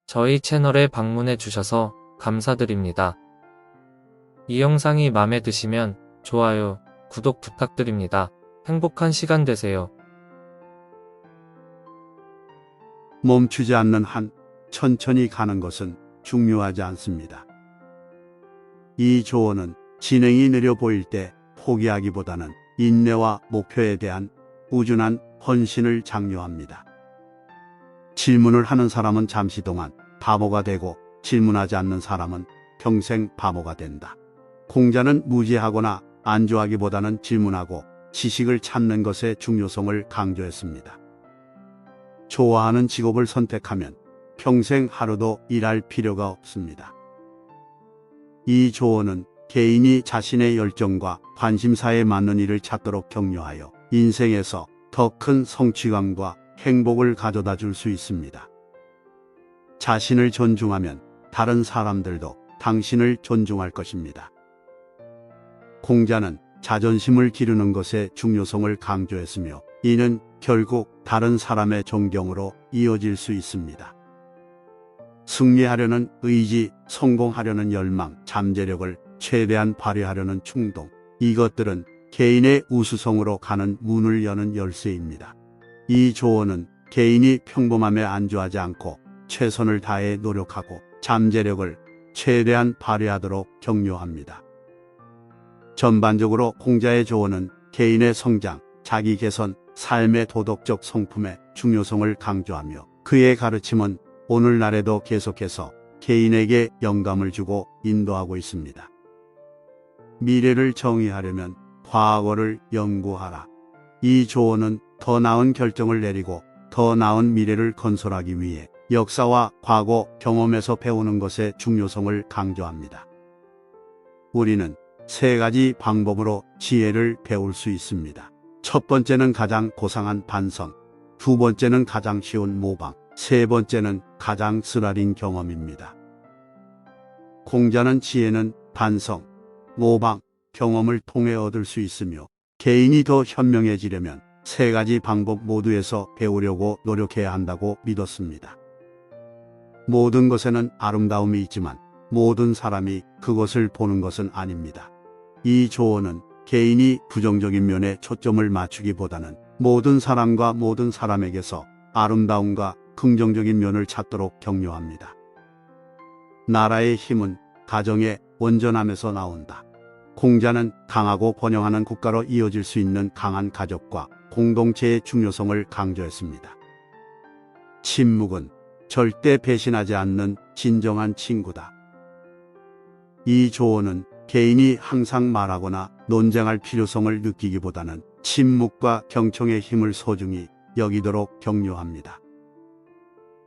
저희 채널에 방문해 주셔서 감사드립니다. 이 영상이 마음에 드시면 좋아요, 구독 부탁드립니다. 행복한 시간 되세요. 멈추지 않는 한 천천히 가는 것은 중요하지 않습니다. 이 조언은 진행이 느려 보일 때 포기하기보다는 인내와 목표에 대한 꾸준한 헌신을 장려합니다. 질문을 하는 사람은 잠시 동안 바보가 되고 질문하지 않는 사람은 평생 바보가 된다. 공자는 무지하거나 안주하기보다는 질문하고 지식을 찾는 것의 중요성을 강조했습니다. 좋아하는 직업을 선택하면 평생 하루도 일할 필요가 없습니다. 이 조언은 개인이 자신의 열정과 관심사에 맞는 일을 찾도록 격려하여 인생에서 더 큰 성취감과 행복을 가져다 줄 수 있습니다. 자신을 존중하면 다른 사람들도 당신을 존중할 것입니다. 공자는 자존심을 기르는 것의 중요성을 강조했으며 이는 결국 다른 사람의 존경으로 이어질 수 있습니다. 승리하려는 의지, 성공하려는 열망, 잠재력을 최대한 발휘하려는 충동, 이것들은 개인의 우수성으로 가는 문을 여는 열쇠입니다. 이 조언은 개인이 평범함에 안주하지 않고 최선을 다해 노력하고 잠재력을 최대한 발휘하도록 격려합니다. 전반적으로 공자의 조언은 개인의 성장, 자기 개선, 삶의 도덕적 성품의 중요성을 강조하며 그의 가르침은 오늘날에도 계속해서 개인에게 영감을 주고 인도하고 있습니다. 미래를 정의하려면 과거를 연구하라. 이 조언은 더 나은 결정을 내리고 더 나은 미래를 건설하기 위해 역사와 과거 경험에서 배우는 것의 중요성을 강조합니다. 우리는 세 가지 방법으로 지혜를 배울 수 있습니다. 첫 번째는 가장 고상한 반성, 두 번째는 가장 쉬운 모방, 세 번째는 가장 쓰라린 경험입니다. 공자는 지혜는 반성, 모방, 경험을 통해 얻을 수 있으며 개인이 더 현명해지려면 세 가지 방법 모두에서 배우려고 노력해야 한다고 믿었습니다. 모든 것에는 아름다움이 있지만 모든 사람이 그것을 보는 것은 아닙니다. 이 조언은 개인이 부정적인 면에 초점을 맞추기보다는 모든 사람과 모든 사람에게서 아름다움과 긍정적인 면을 찾도록 격려합니다. 나라의 힘은 가정의 온전함에서 나온다. 공자는 강하고 번영하는 국가로 이어질 수 있는 강한 가족과 공동체의 중요성을 강조했습니다. 침묵은 절대 배신하지 않는 진정한 친구다. 이 조언은 개인이 항상 말하거나 논쟁할 필요성을 느끼기보다는 침묵과 경청의 힘을 소중히 여기도록 격려합니다.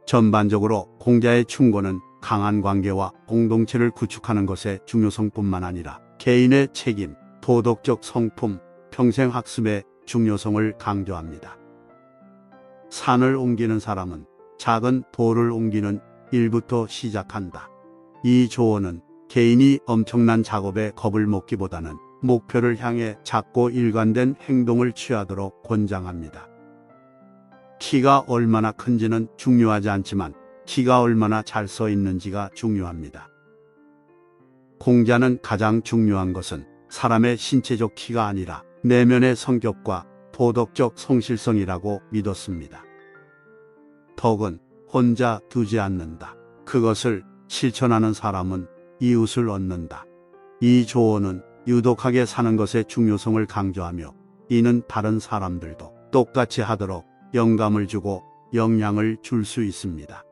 전반적으로 공자의 충고는 강한 관계와 공동체를 구축하는 것의 중요성뿐만 아니라 개인의 책임, 도덕적 성품, 평생 학습의 중요성을 강조합니다. 산을 옮기는 사람은 작은 돌을 옮기는 일부터 시작한다. 이 조언은 개인이 엄청난 작업에 겁을 먹기보다는 목표를 향해 작고 일관된 행동을 취하도록 권장합니다. 키가 얼마나 큰지는 중요하지 않지만 키가 얼마나 잘 써 있는지가 중요합니다. 공자는 가장 중요한 것은 사람의 신체적 키가 아니라 내면의 성격과 도덕적 성실성이라고 믿었습니다. 덕은 혼자 두지 않는다. 그것을 실천하는 사람은 이웃을 얻는다. 이 조언은 유독하게 사는 것의 중요성을 강조하며 이는 다른 사람들도 똑같이 하도록 영감을 주고 영향을 줄 수 있습니다.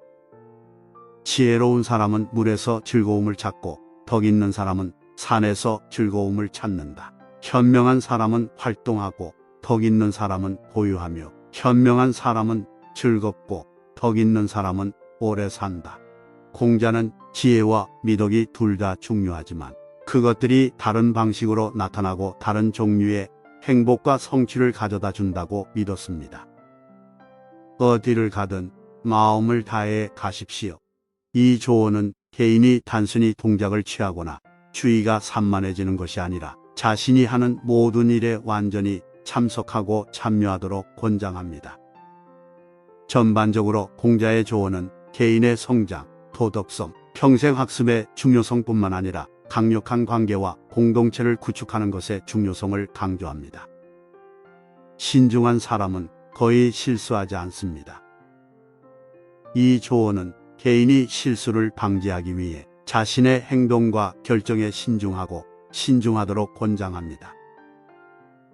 지혜로운 사람은 물에서 즐거움을 찾고 덕 있는 사람은 산에서 즐거움을 찾는다. 현명한 사람은 활동하고 덕 있는 사람은 보유하며 현명한 사람은 즐겁고 덕 있는 사람은 오래 산다. 공자는 지혜와 미덕이 둘 다 중요하지만 그것들이 다른 방식으로 나타나고 다른 종류의 행복과 성취를 가져다 준다고 믿었습니다. 어디를 가든 마음을 다해 가십시오. 이 조언은 개인이 단순히 동작을 취하거나 주의가 산만해지는 것이 아니라 자신이 하는 모든 일에 완전히 참석하고 참여하도록 권장합니다. 전반적으로 공자의 조언은 개인의 성장, 도덕성, 평생학습의 중요성뿐만 아니라 강력한 관계와 공동체를 구축하는 것의 중요성을 강조합니다. 신중한 사람은 거의 실수하지 않습니다. 이 조언은 개인이 실수를 방지하기 위해 자신의 행동과 결정에 신중하도록 권장합니다.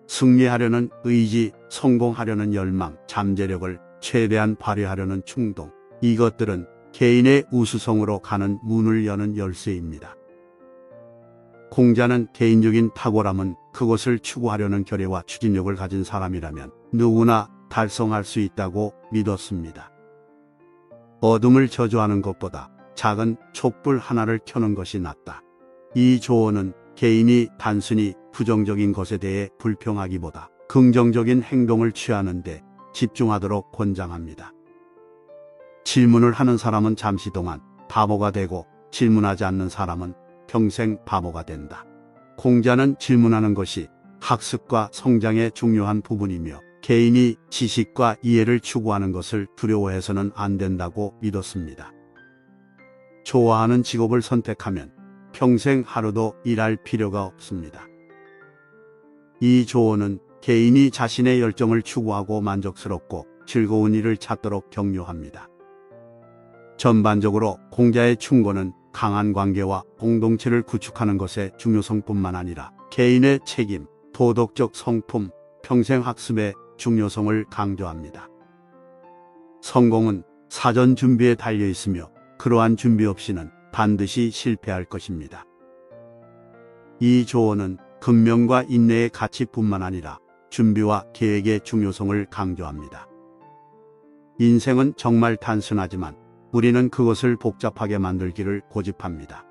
승리하려는 의지, 성공하려는 열망, 잠재력을 최대한 발휘하려는 충동, 이것들은 개인의 우수성으로 가는 문을 여는 열쇠입니다. 공자는 개인적인 탁월함은 그것을 추구하려는 결의와 추진력을 가진 사람이라면 누구나 달성할 수 있다고 믿었습니다. 어둠을 저주하는 것보다 작은 촛불 하나를 켜는 것이 낫다. 이 조언은 개인이 단순히 부정적인 것에 대해 불평하기보다 긍정적인 행동을 취하는 데 집중하도록 권장합니다. 질문을 하는 사람은 잠시 동안 바보가 되고 질문하지 않는 사람은 평생 바보가 된다. 공자는 질문하는 것이 학습과 성장의 중요한 부분이며 개인이 지식과 이해를 추구하는 것을 두려워해서는 안 된다고 믿었습니다. 좋아하는 직업을 선택하면 평생 하루도 일할 필요가 없습니다. 이 조언은 개인이 자신의 열정을 추구하고 만족스럽고 즐거운 일을 찾도록 격려합니다. 전반적으로 공자의 충고는 강한 관계와 공동체를 구축하는 것의 중요성뿐만 아니라 개인의 책임, 도덕적 성품, 평생학습의 중요성을 강조합니다. 성공은 사전 준비에 달려 있으며 그러한 준비 없이는 반드시 실패할 것입니다. 이 조언은 근면과 인내의 가치뿐만 아니라 준비와 계획의 중요성을 강조합니다. 인생은 정말 단순하지만 우리는 그것을 복잡하게 만들기를 고집합니다.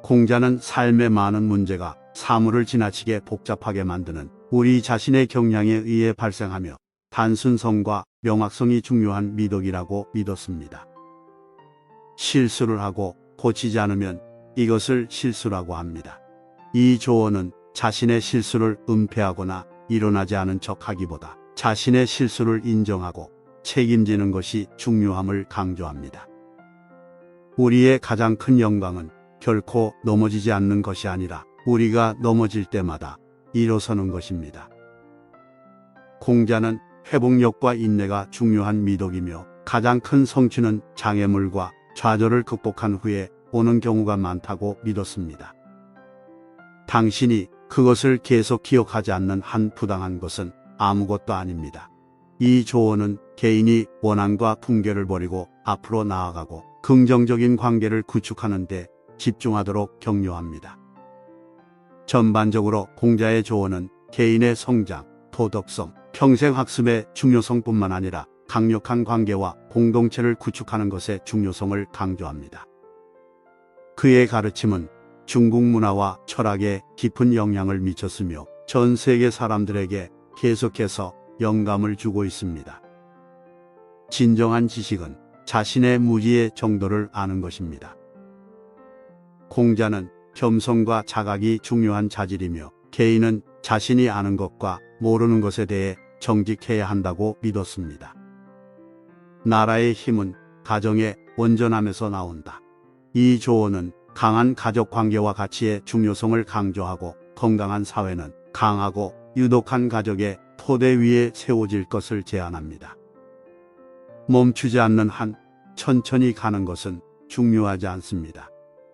공자는 삶의 많은 문제가 사물을 지나치게 복잡하게 만드는 우리 자신의 경향에 의해 발생하며 단순성과 명확성이 중요한 미덕이라고 믿었습니다. 실수를 하고 고치지 않으면 이것을 실수라고 합니다. 이 조언은 자신의 실수를 은폐하거나 일어나지 않은 척하기보다 자신의 실수를 인정하고 책임지는 것이 중요함을 강조합니다. 우리의 가장 큰 영광은 결코 넘어지지 않는 것이 아니라 우리가 넘어질 때마다 일어서는 것입니다. 공자는 회복력과 인내가 중요한 미덕이며 가장 큰 성취는 장애물과 좌절을 극복한 후에 오는 경우가 많다고 믿었습니다. 당신이 그것을 계속 기억하지 않는 한 부당한 것은 아무것도 아닙니다. 이 조언은 개인이 원한과 분개를 버리고 앞으로 나아가고 긍정적인 관계를 구축하는 데 집중하도록 격려합니다. 전반적으로 공자의 조언은 개인의 성장, 도덕성, 평생학습의 중요성뿐만 아니라 강력한 관계와 공동체를 구축하는 것의 중요성을 강조합니다. 그의 가르침은 중국 문화와 철학에 깊은 영향을 미쳤으며 전 세계 사람들에게 계속해서 영감을 주고 있습니다. 진정한 지식은 자신의 무지의 정도를 아는 것입니다. 공자는 겸손과 자각이 중요한 자질이며 개인은 자신이 아는 것과 모르는 것에 대해 정직해야 한다고 믿었습니다. 나라의 힘은 가정의 온전함에서 나온다. 이 조언은 강한 가족 관계와 가치의 중요성을 강조하고 건강한 사회는 강하고 유독한 가족의 토대 위에 세워질 것을 제안합니다. 멈추지 않는 한 천천히 가는 것은 중요하지 않습니다.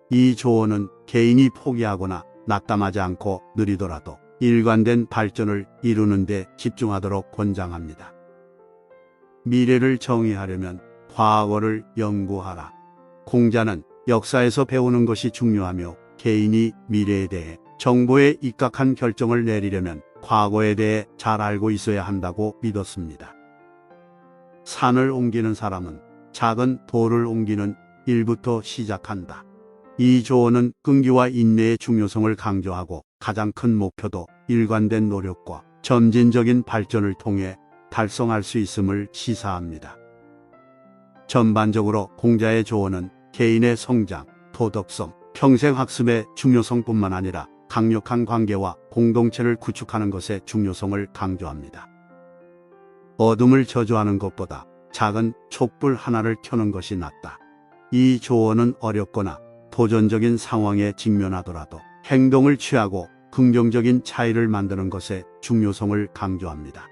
이 조언은 개인이 포기하거나 낙담하지 않고 느리더라도 일관된 발전을 이루는 데 집중하도록 권장합니다. 미래를 정의하려면 과거를 연구하라. 공자는 역사에서 배우는 것이 중요하며 개인이 미래에 대해 정보에 입각한 결정을 내리려면 과거에 대해 잘 알고 있어야 한다고 믿었습니다. 산을 옮기는 사람은 작은 돌을 옮기는 일부터 시작한다. 이 조언은 끈기와 인내의 중요성을 강조하고 가장 큰 목표도 일관된 노력과 점진적인 발전을 통해 달성할 수 있음을 시사합니다. 전반적으로 공자의 조언은 개인의 성장, 도덕성, 평생학습의 중요성뿐만 아니라 강력한 관계와 공동체를 구축하는 것의 중요성을 강조합니다. 어둠을 저주하는 것보다 작은 촛불 하나를 켜는 것이 낫다. 이 조언은 어렵거나 도전적인 상황에 직면하더라도 행동을 취하고 긍정적인 차이를 만드는 것의 중요성을 강조합니다.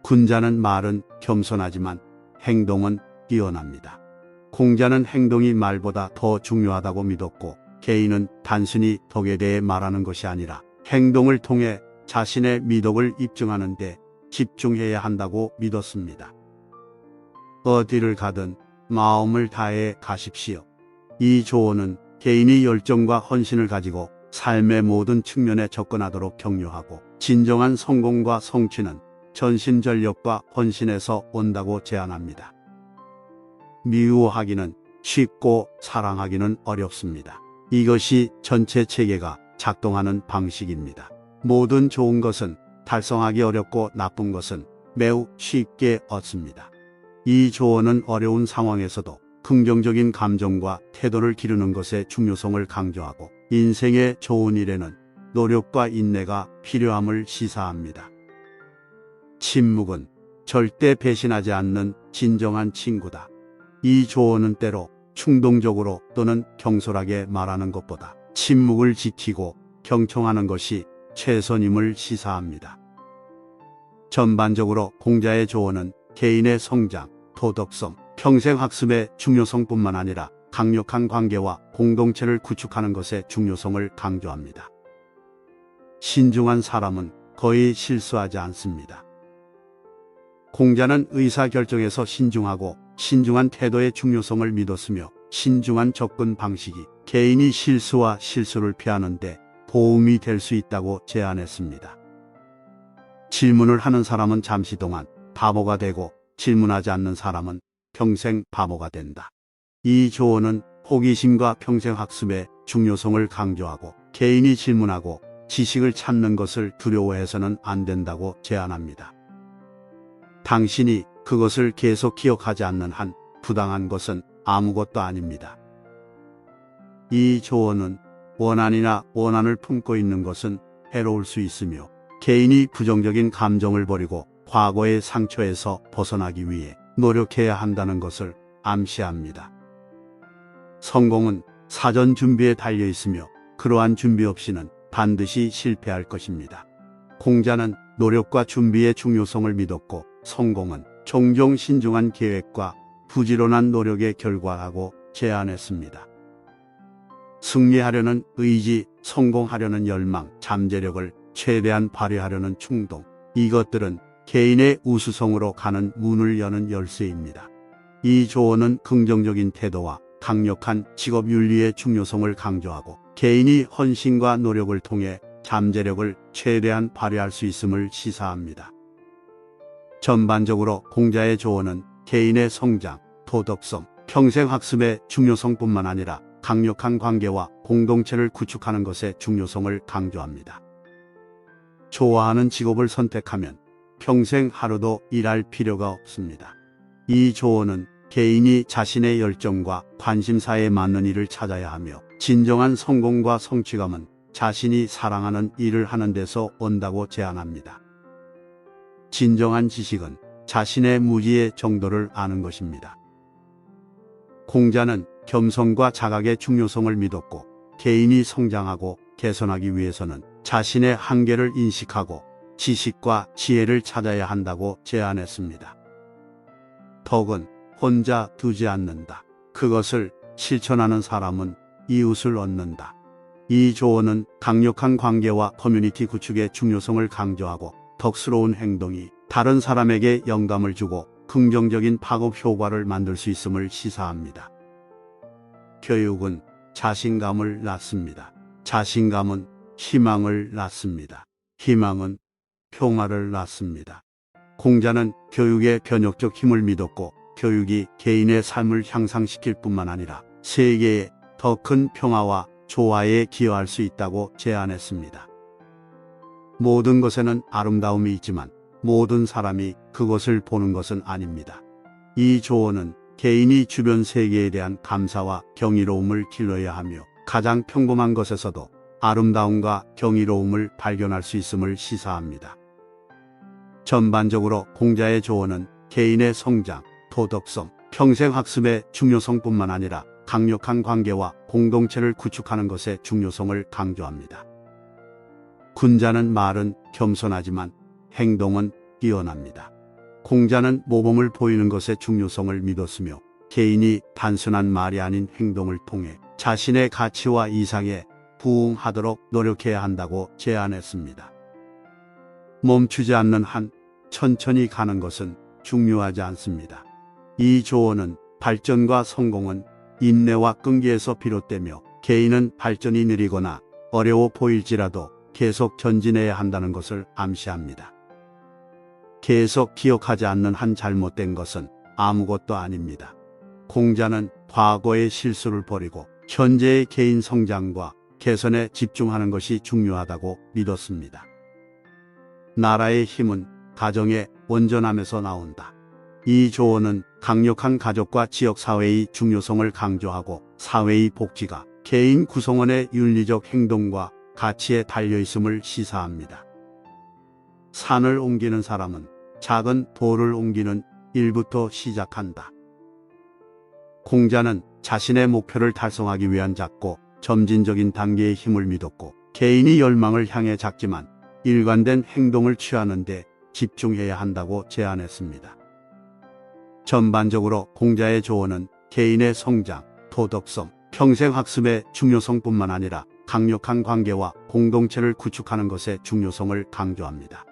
군자는 말은 겸손하지만 행동은 뛰어납니다. 공자는 행동이 말보다 더 중요하다고 믿었고, 개인은 단순히 덕에 대해 말하는 것이 아니라 행동을 통해 자신의 미덕을 입증하는 데 집중해야 한다고 믿었습니다. 어디를 가든 마음을 다해 가십시오. 이 조언은 개인이 열정과 헌신을 가지고 삶의 모든 측면에 접근하도록 격려하고, 진정한 성공과 성취는 전심전력과 헌신에서 온다고 제안합니다. 미워하기는 쉽고 사랑하기는 어렵습니다. 이것이 전체 체계가 작동하는 방식입니다. 모든 좋은 것은 달성하기 어렵고 나쁜 것은 매우 쉽게 얻습니다. 이 조언은 어려운 상황에서도 긍정적인 감정과 태도를 기르는 것의 중요성을 강조하고, 인생의 좋은 일에는 노력과 인내가 필요함을 시사합니다. 침묵은 절대 배신하지 않는 진정한 친구다. 이 조언은 때로 충동적으로 또는 경솔하게 말하는 것보다 침묵을 지키고 경청하는 것이 최선임을 시사합니다. 전반적으로 공자의 조언은 개인의 성장, 도덕성, 평생학습의 중요성뿐만 아니라 강력한 관계와 공동체를 구축하는 것의 중요성을 강조합니다. 신중한 사람은 거의 실수하지 않습니다. 공자는 의사결정에서 신중하고 신중한 태도의 중요성을 믿었으며, 신중한 접근 방식이 개인이 실수와 실수를 피하는 데 도움이 될 수 있다고 제안했습니다. 질문을 하는 사람은 잠시 동안 바보가 되고, 질문하지 않는 사람은 평생 바보가 된다. 이 조언은 호기심과 평생학습의 중요성을 강조하고, 개인이 질문하고 지식을 찾는 것을 두려워해서는 안 된다고 제안합니다. 당신이 그것을 계속 기억하지 않는 한 부당한 것은 아무것도 아닙니다. 이 조언은 원한이나 원한을 품고 있는 것은 해로울 수 있으며, 개인이 부정적인 감정을 버리고 과거의 상처에서 벗어나기 위해 노력해야 한다는 것을 암시합니다. 성공은 사전 준비에 달려 있으며, 그러한 준비 없이는 반드시 실패할 것입니다. 공자는 노력과 준비의 중요성을 믿었고, 성공은 종종 신중한 계획과 부지런한 노력의 결과라고 제안했습니다. 승리하려는 의지, 성공하려는 열망, 잠재력을 최대한 발휘하려는 충동, 이것들은 개인의 우수성으로 가는 문을 여는 열쇠입니다. 이 조언은 긍정적인 태도와 강력한 직업윤리의 중요성을 강조하고, 개인이 헌신과 노력을 통해 잠재력을 최대한 발휘할 수 있음을 시사합니다. 전반적으로 공자의 조언은 개인의 성장, 도덕성, 평생학습의 중요성뿐만 아니라 강력한 관계와 공동체를 구축하는 것의 중요성을 강조합니다. 좋아하는 직업을 선택하면 평생 하루도 일할 필요가 없습니다. 이 조언은 개인이 자신의 열정과 관심사에 맞는 일을 찾아야 하며, 진정한 성공과 성취감은 자신이 사랑하는 일을 하는 데서 온다고 제안합니다. 진정한 지식은 자신의 무지의 정도를 아는 것입니다. 공자는 겸손과 자각의 중요성을 믿었고, 개인이 성장하고 개선하기 위해서는 자신의 한계를 인식하고 지식과 지혜를 찾아야 한다고 제안했습니다. 덕은 혼자 두지 않는다. 그것을 실천하는 사람은 이웃을 얻는다. 이 조언은 강력한 관계와 커뮤니티 구축의 중요성을 강조하고, 덕스러운 행동이 다른 사람에게 영감을 주고 긍정적인 파급 효과를 만들 수 있음을 시사합니다. 교육은 자신감을 낳습니다. 자신감은 희망을 낳습니다. 희망은 평화를 낳습니다. 공자는 교육의 변혁적 힘을 믿었고, 교육이 개인의 삶을 향상시킬 뿐만 아니라 세계에 더 큰 평화와 조화에 기여할 수 있다고 제안했습니다. 모든 것에는 아름다움이 있지만 모든 사람이 그것을 보는 것은 아닙니다. 이 조언은 개인이 주변 세계에 대한 감사와 경이로움을 길러야 하며, 가장 평범한 것에서도 아름다움과 경이로움을 발견할 수 있음을 시사합니다. 전반적으로 공자의 조언은 개인의 성장, 도덕성, 평생 학습의 중요성뿐만 아니라 강력한 관계와 공동체를 구축하는 것의 중요성을 강조합니다. 군자는 말은 겸손하지만 행동은 뛰어납니다. 공자는 모범을 보이는 것의 중요성을 믿었으며 개인이 단순한 말이 아닌 행동을 통해 자신의 가치와 이상에 부응하도록 노력해야 한다고 제안했습니다. 멈추지 않는 한 천천히 가는 것은 중요하지 않습니다. 이 조언은 발전과 성공은 인내와 끈기에서 비롯되며 개인은 발전이 느리거나 어려워 보일지라도 계속 전진해야 한다는 것을 암시합니다. 계속 기억하지 않는 한 잘못된 것은 아무것도 아닙니다. 공자는 과거의 실수를 버리고 현재의 개인 성장과 개선에 집중하는 것이 중요하다고 믿었습니다. 나라의 힘은 가정의 온전함에서 나온다. 이 조언은 강력한 가족과 지역사회의 중요성을 강조하고 사회의 복지가 개인 구성원의 윤리적 행동과 가치에 달려있음을 시사합니다. 산을 옮기는 사람은 작은 돌을 옮기는 일부터 시작한다. 공자는 자신의 목표를 달성하기 위한 작고 점진적인 단계의 힘을 믿었고 개인이 열망을 향해 작지만 일관된 행동을 취하는 데 집중해야 한다고 제안했습니다. 전반적으로 공자의 조언은 개인의 성장, 도덕성, 평생 학습의 중요성뿐만 아니라 강력한 관계와 공동체를 구축하는 것의 중요성을 강조합니다.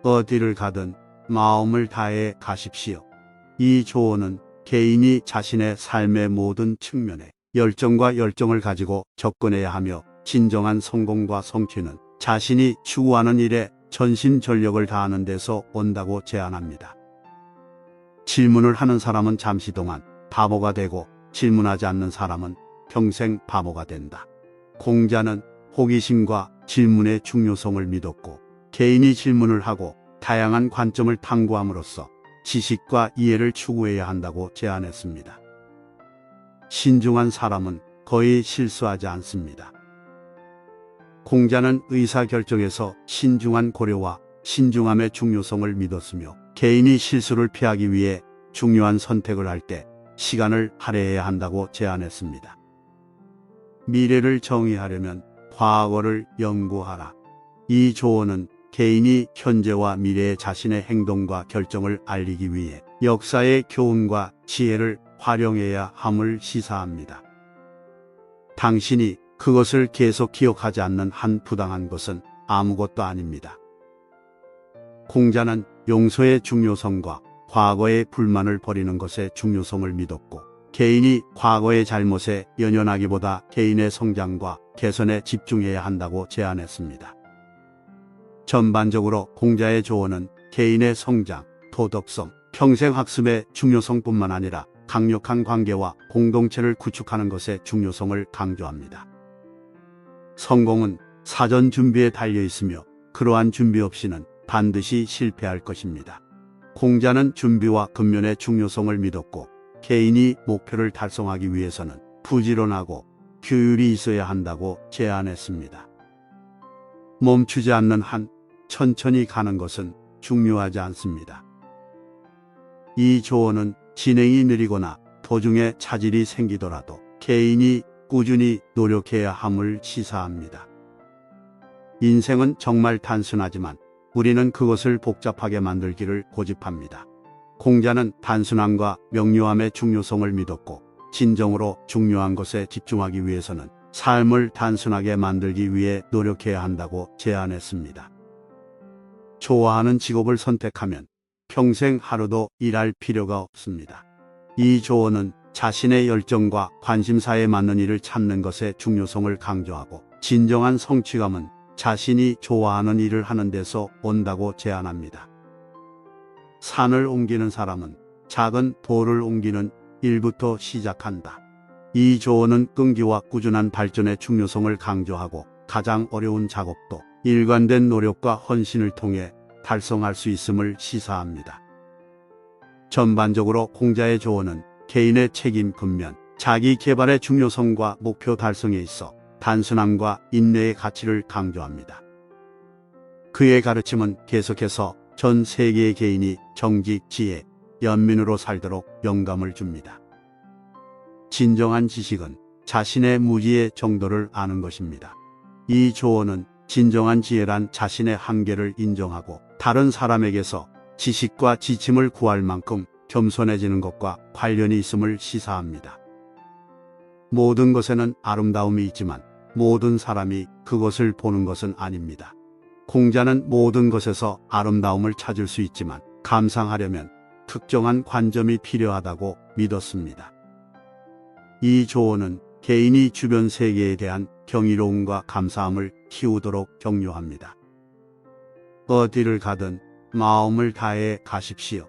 어디를 가든 마음을 다해 가십시오. 이 조언은 개인이 자신의 삶의 모든 측면에 열정을 가지고 접근해야 하며 진정한 성공과 성취는 자신이 추구하는 일에 전심전력을 다하는 데서 온다고 제안합니다. 질문을 하는 사람은 잠시 동안 바보가 되고 질문하지 않는 사람은 평생 바보가 된다. 공자는 호기심과 질문의 중요성을 믿었고 개인이 질문을 하고 다양한 관점을 탐구함으로써 지식과 이해를 추구해야 한다고 제안했습니다. 신중한 사람은 거의 실수하지 않습니다. 공자는 의사결정에서 신중한 고려와 신중함의 중요성을 믿었으며 개인이 실수를 피하기 위해 중요한 선택을 할 때 시간을 할애해야 한다고 제안했습니다. 미래를 정의하려면 과거를 연구하라. 이 조언은 개인이 현재와 미래의 자신의 행동과 결정을 알리기 위해 역사의 교훈과 지혜를 활용해야 함을 시사합니다. 당신이 그것을 계속 기억하지 않는 한 부당한 것은 아무것도 아닙니다. 공자는 용서의 중요성과 과거의 불만을 버리는 것의 중요성을 믿었고 개인이 과거의 잘못에 연연하기보다 개인의 성장과 개선에 집중해야 한다고 제안했습니다. 전반적으로 공자의 조언은 개인의 성장, 도덕성, 평생 학습의 중요성뿐만 아니라 강력한 관계와 공동체를 구축하는 것의 중요성을 강조합니다. 성공은 사전 준비에 달려 있으며 그러한 준비 없이는 반드시 실패할 것입니다. 공자는 준비와 근면의 중요성을 믿었고 개인이 목표를 달성하기 위해서는 부지런하고 규율이 있어야 한다고 제안했습니다. 멈추지 않는 한 천천히 가는 것은 중요하지 않습니다. 이 조언은 진행이 느리거나 도중에 차질이 생기더라도 개인이 꾸준히 노력해야 함을 시사합니다. 인생은 정말 단순하지만 우리는 그것을 복잡하게 만들기를 고집합니다. 공자는 단순함과 명료함의 중요성을 믿었고 진정으로 중요한 것에 집중하기 위해서는 삶을 단순하게 만들기 위해 노력해야 한다고 제안했습니다. 좋아하는 직업을 선택하면 평생 하루도 일할 필요가 없습니다. 이 조언은 자신의 열정과 관심사에 맞는 일을 찾는 것의 중요성을 강조하고 진정한 성취감은 자신이 좋아하는 일을 하는 데서 온다고 제안합니다. 산을 옮기는 사람은 작은 돌을 옮기는 일부터 시작한다. 이 조언은 끈기와 꾸준한 발전의 중요성을 강조하고 가장 어려운 작업도 일관된 노력과 헌신을 통해 달성할 수 있음을 시사합니다. 전반적으로 공자의 조언은 개인의 책임 근면, 자기 개발의 중요성과 목표 달성에 있어 단순함과 인내의 가치를 강조합니다. 그의 가르침은 계속해서 전 세계의 개인이 정직, 지혜, 연민으로 살도록 영감을 줍니다. 진정한 지식은 자신의 무지의 정도를 아는 것입니다. 이 조언은 진정한 지혜란 자신의 한계를 인정하고 다른 사람에게서 지식과 지침을 구할 만큼 겸손해지는 것과 관련이 있음을 시사합니다. 모든 것에는 아름다움이 있지만 모든 사람이 그것을 보는 것은 아닙니다. 공자는 모든 것에서 아름다움을 찾을 수 있지만 감상하려면 특정한 관점이 필요하다고 믿었습니다. 이 조언은 개인이 주변 세계에 대한 경이로움과 감사함을 키우도록 격려합니다. 어디를 가든 마음을 다해 가십시오.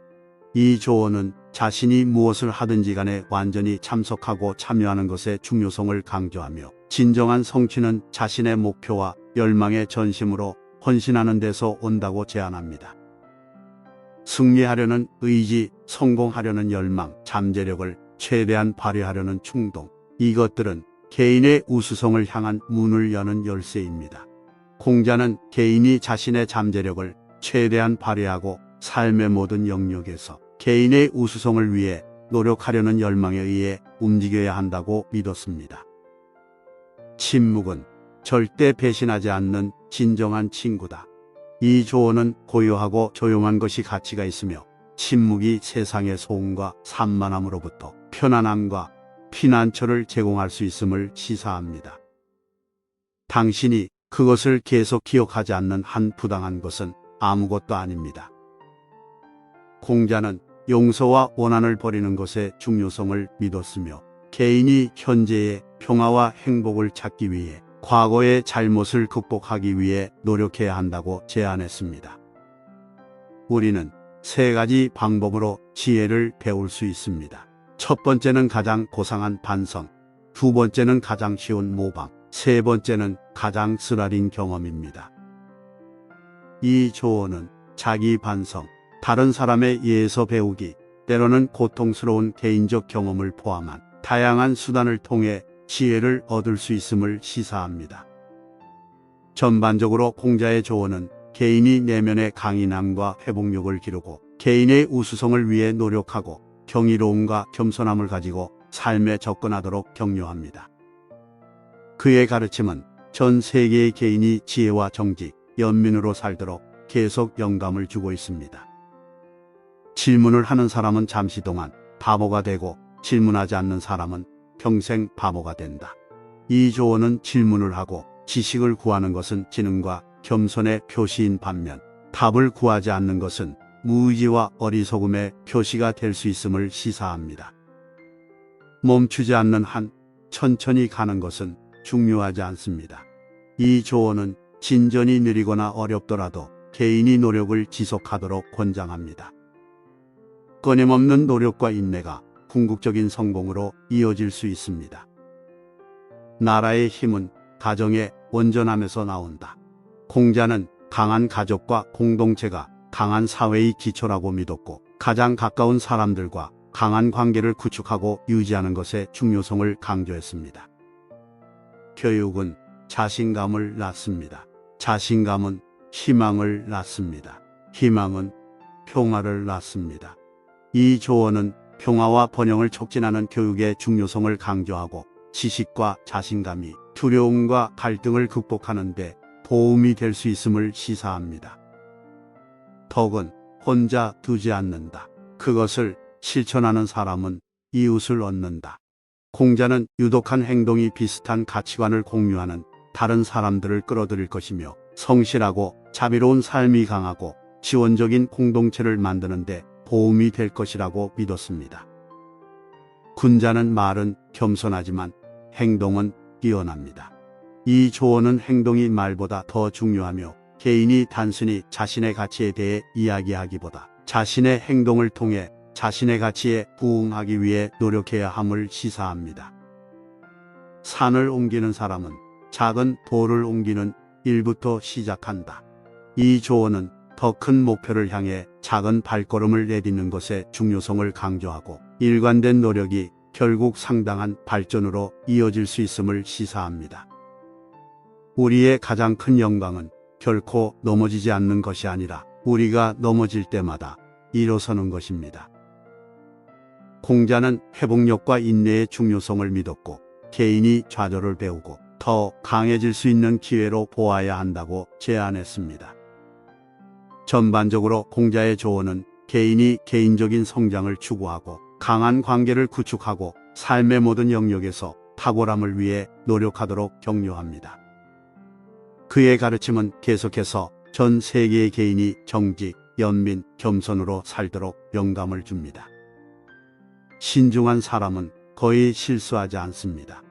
이 조언은 자신이 무엇을 하든지 간에 완전히 참석하고 참여하는 것의 중요성을 강조하며 진정한 성취는 자신의 목표와 열망의 전심으로 헌신하는 데서 온다고 제안합니다. 승리하려는 의지, 성공하려는 열망, 잠재력을 최대한 발휘하려는 충동, 이것들은 개인의 우수성을 향한 문을 여는 열쇠입니다. 공자는 개인이 자신의 잠재력을 최대한 발휘하고 삶의 모든 영역에서 개인의 우수성을 위해 노력하려는 열망에 의해 움직여야 한다고 믿었습니다. 침묵은 절대 배신하지 않는 진정한 친구다. 이 조언은 고요하고 조용한 것이 가치가 있으며 침묵이 세상의 소음과 산만함으로부터 편안함과 피난처를 제공할 수 있음을 시사합니다. 당신이 그것을 계속 기억하지 않는 한 부당한 것은 아무것도 아닙니다. 공자는 용서와 원한을 버리는 것의 중요성을 믿었으며 개인이 현재의 평화와 행복을 찾기 위해 과거의 잘못을 극복하기 위해 노력해야 한다고 제안했습니다. 우리는 세 가지 방법으로 지혜를 배울 수 있습니다. 첫 번째는 가장 고상한 반성, 두 번째는 가장 쉬운 모방, 세 번째는 가장 쓰라린 경험입니다. 이 조언은 자기 반성, 다른 사람의 예에서 배우기, 때로는 고통스러운 개인적 경험을 포함한 다양한 수단을 통해 지혜를 얻을 수 있음을 시사합니다. 전반적으로 공자의 조언은 개인이 내면의 강인함과 회복력을 기르고 개인의 우수성을 위해 노력하고 경이로움과 겸손함을 가지고 삶에 접근하도록 격려합니다. 그의 가르침은 전 세계의 개인이 지혜와 정직, 연민으로 살도록 계속 영감을 주고 있습니다. 질문을 하는 사람은 잠시 동안 바보가 되고 질문하지 않는 사람은 평생 바보가 된다. 이 조언은 질문을 하고 지식을 구하는 것은 지능과 겸손의 표시인 반면 답을 구하지 않는 것은 무의지와 어리석음의 표시가 될 수 있음을 시사합니다. 멈추지 않는 한 천천히 가는 것은 중요하지 않습니다. 이 조언은 진전이 느리거나 어렵더라도 개인이 노력을 지속하도록 권장합니다. 끊임없는 노력과 인내가 궁극적인 성공으로 이어질 수 있습니다. 나라의 힘은 가정의 온전함에서 나온다. 공자는 강한 가족과 공동체가 강한 사회의 기초라고 믿었고 가장 가까운 사람들과 강한 관계를 구축하고 유지하는 것의 중요성을 강조했습니다. 교육은 자신감을 낳습니다. 자신감은 희망을 낳습니다. 희망은 평화를 낳습니다. 이 조언은 평화와 번영을 촉진하는 교육의 중요성을 강조하고 지식과 자신감이 두려움과 갈등을 극복하는 데 도움이 될 수 있음을 시사합니다. 덕은 혼자 두지 않는다. 그것을 실천하는 사람은 이웃을 얻는다. 공자는 유독한 행동이 비슷한 가치관을 공유하는 다른 사람들을 끌어들일 것이며 성실하고 자비로운 삶이 강하고 지원적인 공동체를 만드는데 도움이 될 것이라고 믿었습니다. 군자는 말은 겸손하지만 행동은 뛰어납니다. 이 조언은 행동이 말보다 더 중요하며 개인이 단순히 자신의 가치에 대해 이야기하기보다 자신의 행동을 통해 자신의 가치에 부응하기 위해 노력해야 함을 시사합니다. 산을 옮기는 사람은 작은 돌을 옮기는 일부터 시작한다. 이 조언은 더 큰 목표를 향해 작은 발걸음을 내딛는 것의 중요성을 강조하고 일관된 노력이 결국 상당한 발전으로 이어질 수 있음을 시사합니다. 우리의 가장 큰 영광은 결코 넘어지지 않는 것이 아니라 우리가 넘어질 때마다 일어서는 것입니다. 공자는 회복력과 인내의 중요성을 믿었고 개인이 좌절을 배우고 더 강해질 수 있는 기회로 보아야 한다고 제안했습니다. 전반적으로 공자의 조언은 개인이 개인적인 성장을 추구하고 강한 관계를 구축하고 삶의 모든 영역에서 탁월함을 위해 노력하도록 격려합니다. 그의 가르침은 계속해서 전 세계의 개인이 정직, 연민, 겸손으로 살도록 영감을 줍니다. 신중한 사람은 거의 실수하지 않습니다.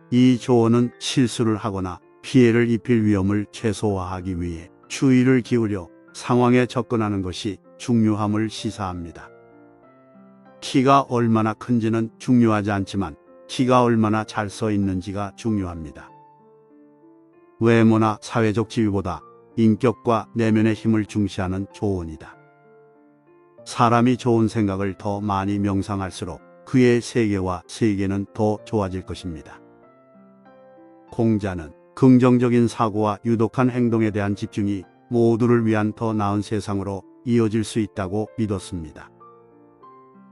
이 조언은 실수를 하거나 피해를 입힐 위험을 최소화하기 위해 주의를 기울여 상황에 접근하는 것이 중요함을 시사합니다. 키가 얼마나 큰지는 중요하지 않지만 키가 얼마나 잘 서 있는지가 중요합니다. 외모나 사회적 지위보다 인격과 내면의 힘을 중시하는 조언이다. 사람이 좋은 생각을 더 많이 명상할수록 그의 세계와 세계는 더 좋아질 것입니다. 공자는 긍정적인 사고와 유독한 행동에 대한 집중이 모두를 위한 더 나은 세상으로 이어질 수 있다고 믿었습니다.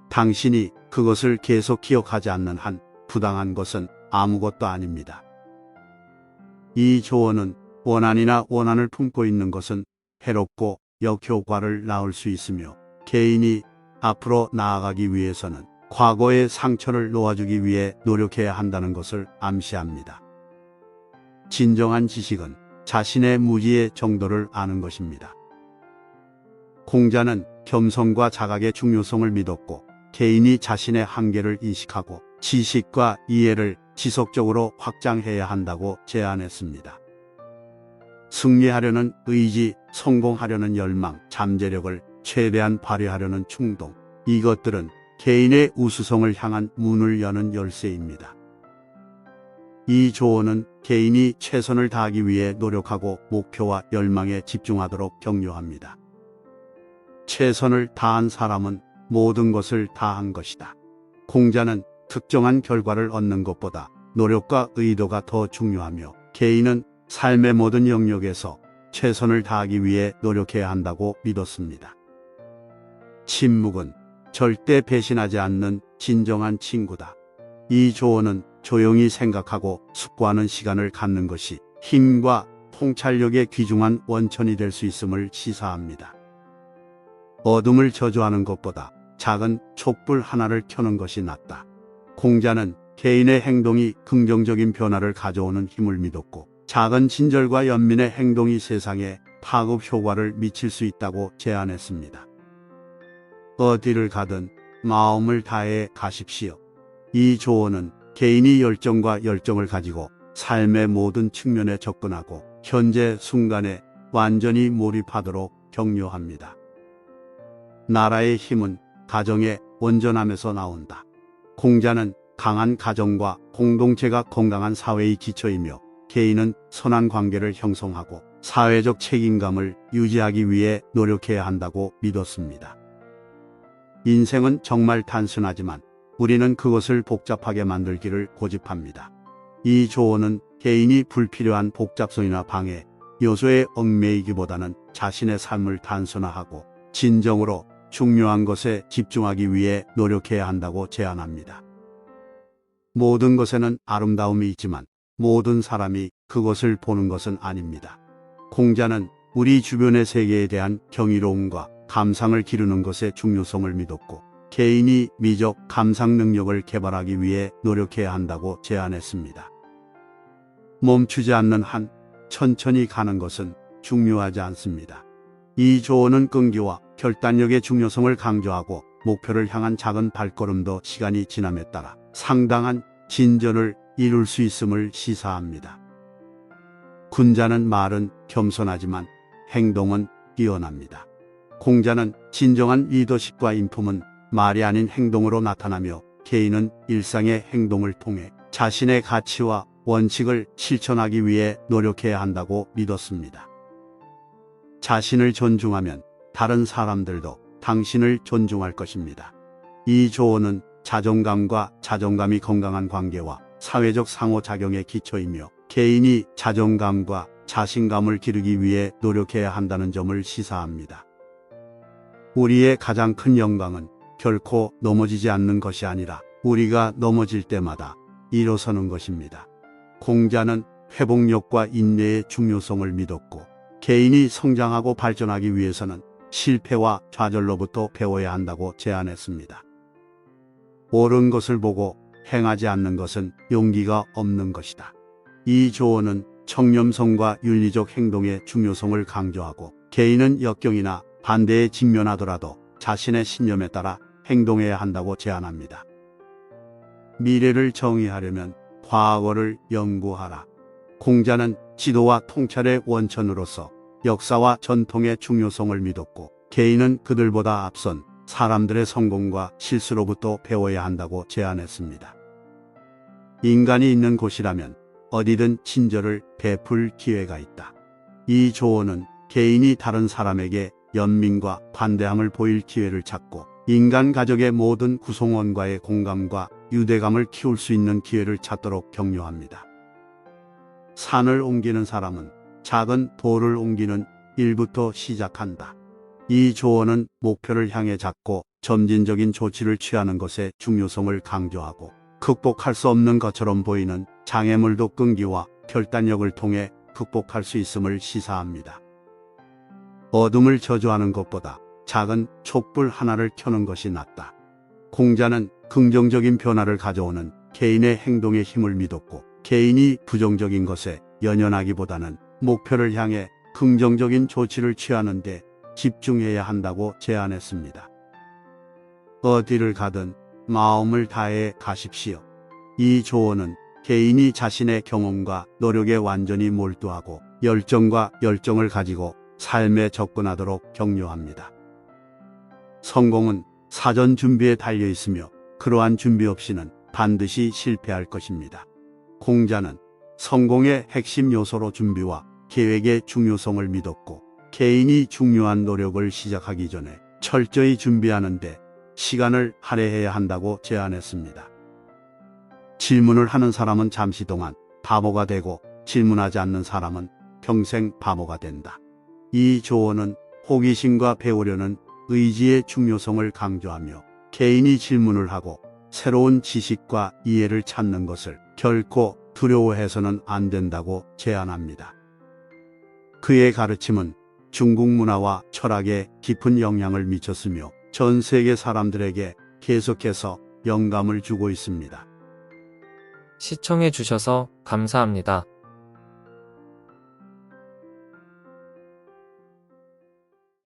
당신이 그것을 계속 기억하지 않는 한 부당한 것은 아무것도 아닙니다. 이 조언은 원한이나 원한을 품고 있는 것은 해롭고 역효과를 낳을 수 있으며 개인이 앞으로 나아가기 위해서는 과거의 상처를 놓아주기 위해 노력해야 한다는 것을 암시합니다. 진정한 지식은 자신의 무지의 정도를 아는 것입니다. 공자는 겸손과 자각의 중요성을 믿었고 개인이 자신의 한계를 인식하고 지식과 이해를 지속적으로 확장해야 한다고 제안했습니다. 승리하려는 의지, 성공하려는 열망, 잠재력을 최대한 발휘하려는 충동, 이것들은 개인의 우수성을 향한 문을 여는 열쇠입니다. 이 조언은 개인이 최선을 다하기 위해 노력하고 목표와 열망에 집중하도록 격려합니다. 최선을 다한 사람은 모든 것을 다한 것이다. 공자는 특정한 결과를 얻는 것보다 노력과 의도가 더 중요하며 개인은 삶의 모든 영역에서 최선을 다하기 위해 노력해야 한다고 믿었습니다. 침묵은 절대 배신하지 않는 진정한 친구다. 이 조언은 조용히 생각하고 숙고하는 시간을 갖는 것이 힘과 통찰력의 귀중한 원천이 될 수 있음을 시사합니다. 어둠을 저주하는 것보다 작은 촛불 하나를 켜는 것이 낫다. 공자는 개인의 행동이 긍정적인 변화를 가져오는 힘을 믿었고 작은 친절과 연민의 행동이 세상에 파급 효과를 미칠 수 있다고 제안했습니다. 어디를 가든 마음을 다해 가십시오. 이 조언은 개인이 열정을 가지고 삶의 모든 측면에 접근하고 현재 순간에 완전히 몰입하도록 격려합니다. 나라의 힘은 가정의 온전함에서 나온다. 공자는 강한 가정과 공동체가 건강한 사회의 기초이며 개인은 선한 관계를 형성하고 사회적 책임감을 유지하기 위해 노력해야 한다고 믿었습니다. 인생은 정말 단순하지만 우리는 그것을 복잡하게 만들기를 고집합니다. 이 조언은 개인이 불필요한 복잡성이나 방해, 요소에 얽매이기보다는 자신의 삶을 단순화하고 진정으로 중요한 것에 집중하기 위해 노력해야 한다고 제안합니다. 모든 것에는 아름다움이 있지만 모든 사람이 그것을 보는 것은 아닙니다. 공자는 우리 주변의 세계에 대한 경이로움과 감상을 기르는 것의 중요성을 믿었고 개인이 미적 감상 능력을 개발하기 위해 노력해야 한다고 제안했습니다. 멈추지 않는 한 천천히 가는 것은 중요하지 않습니다. 이 조언은 끈기와 결단력의 중요성을 강조하고 목표를 향한 작은 발걸음도 시간이 지남에 따라 상당한 진전을 이룰 수 있음을 시사합니다. 군자는 말은 겸손하지만 행동은 뛰어납니다. 공자는 진정한 리더십과 인품은 말이 아닌 행동으로 나타나며 개인은 일상의 행동을 통해 자신의 가치와 원칙을 실천하기 위해 노력해야 한다고 믿었습니다. 자신을 존중하면 다른 사람들도 당신을 존중할 것입니다. 이 조언은 자존감과 자존감이 건강한 관계와 사회적 상호작용의 기초이며 개인이 자존감과 자신감을 기르기 위해 노력해야 한다는 점을 시사합니다. 우리의 가장 큰 영광은 결코 넘어지지 않는 것이 아니라 우리가 넘어질 때마다 일어서는 것입니다. 공자는 회복력과 인내의 중요성을 믿었고 개인이 성장하고 발전하기 위해서는 실패와 좌절로부터 배워야 한다고 제안했습니다. 옳은 것을 보고 행하지 않는 것은 용기가 없는 것이다. 이 조언은 청렴성과 윤리적 행동의 중요성을 강조하고 개인은 역경이나 반대에 직면하더라도 자신의 신념에 따라 행동해야 한다고 제안합니다. 미래를 정의하려면 과거를 연구하라. 공자는 지도와 통찰의 원천으로서 역사와 전통의 중요성을 믿었고 개인은 그들보다 앞선 사람들의 성공과 실수로부터 배워야 한다고 제안했습니다. 인간이 있는 곳이라면 어디든 친절을 베풀 기회가 있다. 이 조언은 개인이 다른 사람에게 연민과 관대함을 보일 기회를 찾고 인간 가족의 모든 구성원과의 공감과 유대감을 키울 수 있는 기회를 찾도록 격려합니다. 산을 옮기는 사람은 작은 돌을 옮기는 일부터 시작한다. 이 조언은 목표를 향해 작고 점진적인 조치를 취하는 것의 중요성을 강조하고 극복할 수 없는 것처럼 보이는 장애물도 끈기와 결단력을 통해 극복할 수 있음을 시사합니다. 어둠을 저주하는 것보다 작은 촛불 하나를 켜는 것이 낫다. 공자는 긍정적인 변화를 가져오는 개인의 행동의 힘을 믿었고 개인이 부정적인 것에 연연하기보다는 목표를 향해 긍정적인 조치를 취하는 데 집중해야 한다고 제안했습니다. 어디를 가든 마음을 다해 가십시오. 이 조언은 개인이 자신의 경험과 노력에 완전히 몰두하고 열정과 열정을 가지고 삶에 접근하도록 격려합니다. 성공은 사전 준비에 달려 있으며 그러한 준비 없이는 반드시 실패할 것입니다. 공자는 성공의 핵심 요소로 준비와 계획의 중요성을 믿었고 개인이 중요한 노력을 시작하기 전에 철저히 준비하는데 시간을 할애해야 한다고 제안했습니다. 질문을 하는 사람은 잠시 동안 바보가 되고 질문하지 않는 사람은 평생 바보가 된다. 이 조언은 호기심과 배우려는 의지의 중요성을 강조하며 개인이 질문을 하고 새로운 지식과 이해를 찾는 것을 결코 두려워해서는 안 된다고 제안합니다. 그의 가르침은 중국 문화와 철학에 깊은 영향을 미쳤으며 전 세계 사람들에게 계속해서 영감을 주고 있습니다. 시청해 주셔서 감사합니다.